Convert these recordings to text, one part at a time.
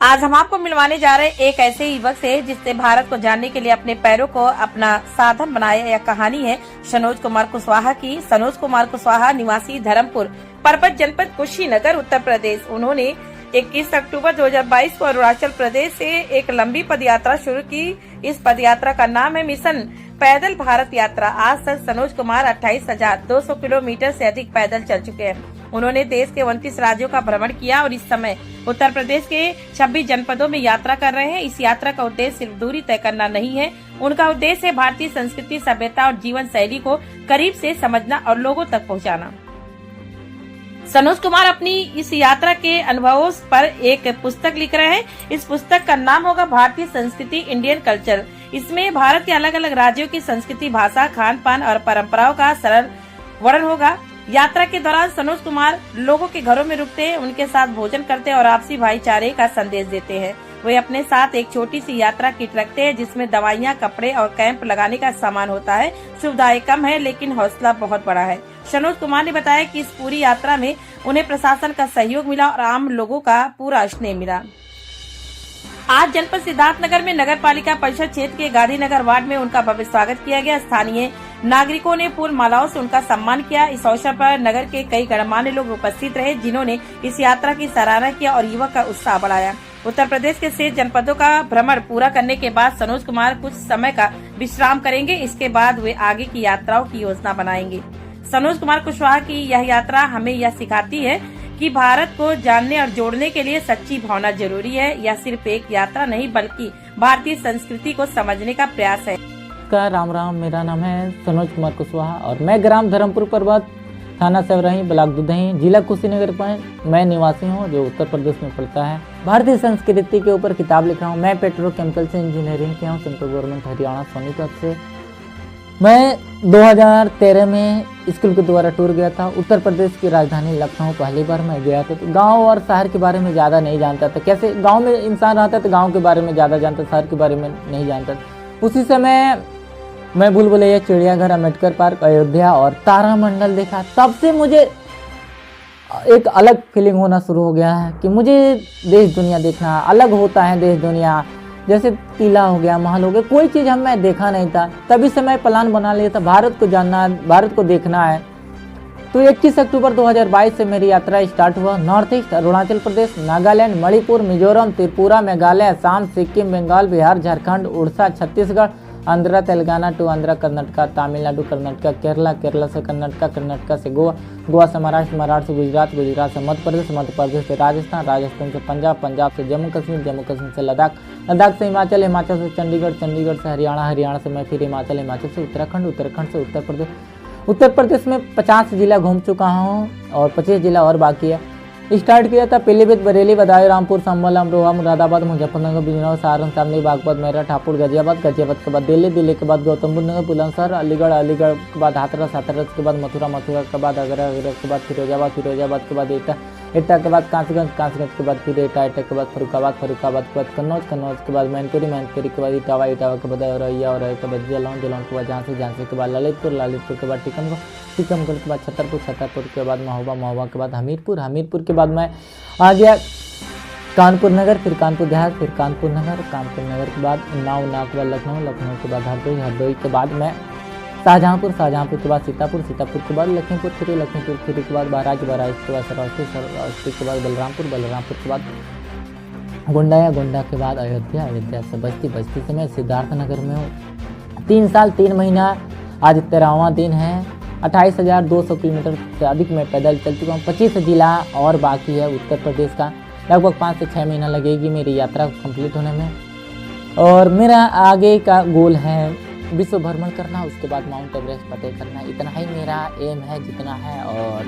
आज हम आपको मिलवाने जा रहे एक ऐसे युवक से जिसने भारत को जानने के लिए अपने पैरों को अपना साधन बनाया। यह कहानी है सनोज कुमार कुशवाहा की। सनोज कुमार कुशवाहा निवासी धर्मपुर पर्वत जनपद कुशीनगर उत्तर प्रदेश। उन्होंने 21 अक्टूबर 2022 को अरुणाचल प्रदेश से एक लंबी पदयात्रा शुरू की। इस पदयात्रा का नाम है मिशन पैदल भारत यात्रा। आज तक सनोज कुमार 28,200 किलोमीटर से अधिक पैदल चल चुके हैं। उन्होंने देश के 29 राज्यों का भ्रमण किया और इस समय उत्तर प्रदेश के 26 जनपदों में यात्रा कर रहे हैं। इस यात्रा का उद्देश्य सिर्फ दूरी तय करना नहीं है, उनका उद्देश्य है भारतीय संस्कृति, सभ्यता और जीवन शैली को करीब से समझना और लोगों तक पहुंचाना। सनोज कुमार अपनी इस यात्रा के अनुभवों पर एक पुस्तक लिख रहे हैं। इस पुस्तक का नाम होगा भारतीय संस्कृति, इंडियन कल्चर। इसमें भारत के अलग अलग राज्यों की संस्कृति, भाषा, खान पान और परंपराओं का सरल वर्णन होगा। यात्रा के दौरान सनोज कुमार लोगों के घरों में रुकते हैं, उनके साथ भोजन करते हैं और आपसी भाईचारे का संदेश देते हैं। वे अपने साथ एक छोटी सी यात्रा किट रखते हैं जिसमें दवाइयाँ, कपड़े और कैंप लगाने का सामान होता है। सुविधाएं कम है लेकिन हौसला बहुत बड़ा है। सनोज कुमार ने बताया कि इस पूरी यात्रा में उन्हें प्रशासन का सहयोग मिला और आम लोगों का पूरा स्नेह मिला। आज जनपद सिद्धार्थनगर में नगर पालिका परिषद क्षेत्र के गांधीनगर वार्ड में उनका भव्य स्वागत किया गया। स्थानीय नागरिकों ने फूल मालाओं से उनका सम्मान किया। इस अवसर पर नगर के कई गणमान्य लोग उपस्थित रहे जिन्होंने इस यात्रा की सराहना किया और युवक का उत्साह बढ़ाया। उत्तर प्रदेश के शेष जनपदों का भ्रमण पूरा करने के बाद सनोज कुमार कुछ समय का विश्राम करेंगे। इसके बाद वे आगे की यात्राओं की योजना बनाएंगे। सनोज कुमार कुशवाहा की यह यात्रा हमें यह सिखाती है कि भारत को जानने और जोड़ने के लिए सच्ची भावना जरूरी है। यह सिर्फ एक यात्रा नहीं बल्कि भारतीय संस्कृति को समझने का प्रयास है। राम राम, मेरा नाम है सनोज कुमार कुशवाहा और मैं ग्राम धर्मपुर पर्वत, थाना सेवरही, ब्लॉक दुधही, जिला कुशीनगर पर मैं निवासी हूँ जो उत्तर प्रदेश में पड़ता है। भारतीय संस्कृति के ऊपर किताब लिखा हूँ। मैं पेट्रोकेमिकल से इंजीनियरिंग किया हूँ सेंट्रल गवर्नमेंट हरियाणा सोनीपत से। मैं 2013 में स्कूल के द्वारा टूर गया था। उत्तर प्रदेश की राजधानी लखनऊ पहली बार मैं गया था। तो गांव और शहर के बारे में ज़्यादा नहीं जानता था। कैसे गांव में इंसान रहता तो गांव के बारे में ज़्यादा जानता, शहर के बारे में नहीं जानता। उसी समय मैं भूलभुलैया, चिड़ियाघर, अम्बेडकर पार्क, अयोध्या और तारामंडल देखा। तब से मुझे एक अलग फीलिंग होना शुरू हो गया है कि मुझे देश दुनिया देखना अलग होता है। देश दुनिया जैसे किला हो गया, महल हो गया, कोई चीज़ मैं देखा नहीं था। तभी से मैं प्लान बना लिया था भारत को जानना है, भारत को देखना है। तो 21 अक्टूबर 2022 से मेरी यात्रा स्टार्ट हुआ। North East, Arunachal Pradesh, Nagaland, Manipur, Mizoram, Tripura, Meghalaya, Assam, Sikkim, Bengal, Bihar, Jharkhand, Orissa, Chhattisgarh, Andhra, Telangana to Andhra, Karnataka, Tamil Nadu, Karnataka, Kerala, Kerala से कर्नाटका, कर्नाटका से गोवा, गोवा से महाराष्ट्र, महाराष्ट्र से गुजरात, गुजरात से मध्य प्रदेश, मध्य प्रदेश से राजस्थान, राजस्थान से पंजाब, पंजाब से जम्मू कश्मीर, जम्मू कश्मीर से लद्दाख, लद्दाख से हिमाचल, हिमाचल से चंडीगढ़, चंडीगढ़ से हरियाणा, हरियाणा से मैं फिर हिमाचल, हिमाचल से उत्तराखंड, उत्तराखंड से उत्तर प्रदेश। उत्तर प्रदेश में 50 जिला घूम चुका हूँ और 25 जिला और बाकी है। स्टार्ट किया था पीलीभीत, बरेली, बदायूं, रामपुर, संभल, अमरोहा, मुरादाबाद, मुजफ्फरनगर, बिजनौर, सारण, शामली, बागपत, मेरठ, हापुड़, गाजियाबाद, गाजियाबाद के बाद दिल्ली, दिल्ली के बाद गौतम बुद्ध नगर, बुलंदशहर, अलीगढ़, अलीगढ़ के बाद हाथरस, हाथरस के बाद मथुरा, मथुरा के बाद आगरा, आगरा के बाद फिरोजाबाद, फिरोजाबाद के बाद एटा, एटा के बाद कांसीगंज, कांसीगंज के बाद फिर एटा, एटा के बाद फरुखाबाद, फरुखाबाद के बाद कन्नौज, कन्नौज के बाद मैनपुरी, मैनपुरी के बाद इटावा, इटावा के बाद औरैया, औरैया के बाद जलौन, जलौन के बाद झांसी, झांसी के बाद ललितपुर, ललितपुर के बाद टीकमगढ़, टीकमगढ़ के बाद छतरपुर, छतरपुर के बाद महोबा, महोबा के बाद हमीरपुर, हमीरपुर के बाद मैं आ गया कानपुर नगर, फिर कानपुर देहात, फिर कानपुर नगर, कानपुर नगर के बाद उन्नाव, उन्नाव के बाद लखनऊ, लखनऊ के बाद हरदोई, हरदोई के बाद मैं शाहजहाँपुर, शाहजहाँपुर के बाद सीतापुर, सीतापुर के बाद लखीमपुर खीरी, लखीमपुर खीरी के बाद बहराइच, बहराइच के बाद श्रावस्ती, श्रावस्ती के बाद बलरामपुर, बलरामपुर के बाद गोंडा, गोंडा के बाद अयोध्या, अयोध्या से बस्ती, बस्ती से मैं सिद्धार्थनगर में हूँ। 3 साल 3 महीना, आज 13वां दिन है। 28,200 किलोमीटर से अधिक मैं पैदल चल चुका हूँ। 25 जिला और बाकी है उत्तर प्रदेश का। लगभग 5 से 6 महीना लगेगी मेरी यात्रा कंप्लीट होने में। और मेरा आगे का गोल है विश्व भ्रमण करना, उसके बाद माउंट एवरेस्ट फतेह करना। इतना ही मेरा एम है जितना है, और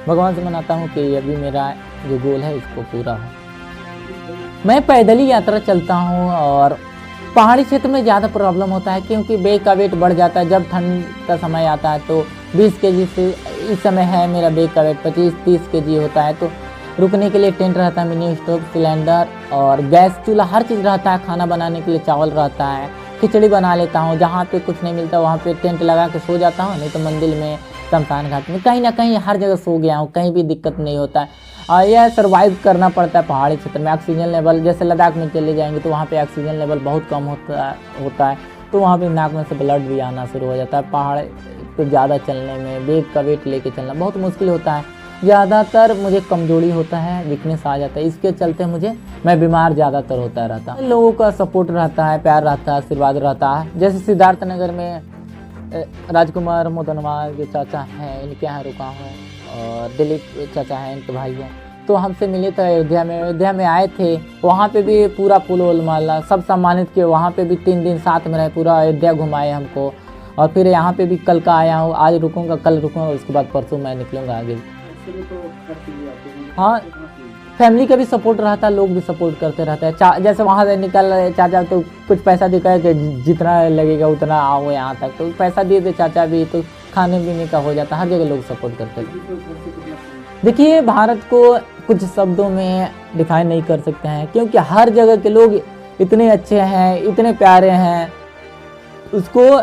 भगवान से मनाता हूँ कि अभी मेरा जो गोल है इसको पूरा हो। मैं पैदल ही यात्रा चलता हूँ और पहाड़ी क्षेत्र में ज़्यादा प्रॉब्लम होता है क्योंकि बैग का वेट बढ़ जाता है। जब ठंड का समय आता है तो 20 kg से, इस समय है मेरा बैग का वेट 25-30 kg होता है। तो रुकने के लिए टेंट रहता है, मिनी स्टोव, सिलेंडर और गैस चूल्हा, हर चीज़ रहता है। खाना बनाने के लिए चावल रहता है, खिचड़ी बना लेता हूँ। जहाँ पे कुछ नहीं मिलता वहाँ पे टेंट लगा के सो जाता हूँ, नहीं तो मंदिर में शमशान घाट में, कहीं ना कहीं हर जगह सो गया हूँ, कहीं भी दिक्कत नहीं होता है। और यह सर्वाइव करना पड़ता है पहाड़ी क्षेत्र में। ऑक्सीजन लेवल जैसे लद्दाख में चले जाएंगे तो वहाँ पे ऑक्सीजन लेवल बहुत कम होता है, तो वहाँ पे नाक में से ब्लड भी आना शुरू हो जाता है। पहाड़ तो ज़्यादा चलने में, बैग का वेट लेके चलना बहुत मुश्किल होता है। ज़्यादातर मुझे कमजोरी होता है, वीकनेस आ जाता है, इसके चलते मैं बीमार ज़्यादातर होता रहता है। लोगों का सपोर्ट रहता है, प्यार रहता है, आशीर्वाद रहता है। जैसे सिद्धार्थनगर में राजकुमार मोदनवाल जो चाचा हैं, इनके यहाँ रुका हूँ, और दिलीप चाचा हैं, इनके भाई हैं, तो हमसे मिले थे अयोध्या में आए थे। वहाँ पे भी पूरा फूल वूल माला सब सम्मानित किए। वहाँ पे भी 3 दिन साथ में रहे, पूरा अयोध्या घुमाए हमको। और फिर यहाँ पे भी कल का आया हूँ, आज रुकूंगा, कल रुकूंगा, उसके बाद परसों मैं निकलूँगा आगे। हाँ, फैमिली का भी सपोर्ट रहता है, लोग भी सपोर्ट करते रहते हैं। जैसे वहाँ से निकल रहे चाचा तो कुछ पैसा दिखाए कि जितना लगेगा उतना आओ यहाँ तक, तो पैसा दिए थे चाचा भी, तो खाने पीने का हो जाता। हर जगह लोग सपोर्ट करते थे। देखिए, भारत को कुछ शब्दों में डिफाइन नहीं कर सकते हैं, क्योंकि हर जगह के लोग इतने अच्छे हैं, इतने प्यारे हैं, उसको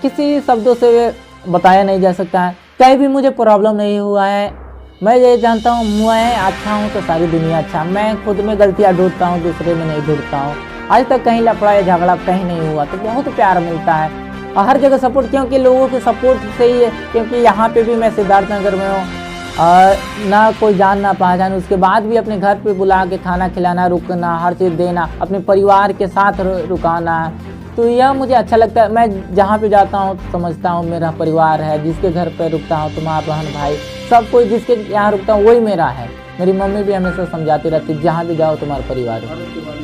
किसी शब्दों से बताया नहीं जा सकता है। कहीं भी मुझे प्रॉब्लम नहीं हुआ है। मैं ये जानता हूँ मैं अच्छा हूँ तो सारी दुनिया अच्छा। मैं खुद में गलतियाँ ढूंढता हूँ, दूसरे में नहीं ढूंढता हूँ। आज तक कहीं लफड़ा या झगड़ा कहीं नहीं हुआ, तो बहुत प्यार मिलता है और हर जगह सपोर्ट, क्योंकि लोगों के सपोर्ट से ही है। क्योंकि यहाँ पे भी मैं सिद्धार्थनगर में हूँ, ना कोई जान ना पहचान, उसके बाद भी अपने घर पे बुला के खाना खिलाना, रुकना, हर चीज़ देना, अपने परिवार के साथ रुकाना, तो यह मुझे अच्छा लगता है। मैं जहाँ पे जाता हूँ तो समझता हूँ मेरा परिवार है। जिसके घर पे रुकता हूँ तो माँ बहन भाई सब कोई, जिसके यहाँ रुकता हूँ वही मेरा है। मेरी मम्मी भी हमेशा समझाती रहती, जहाँ भी जाओ तुम्हारा परिवार है।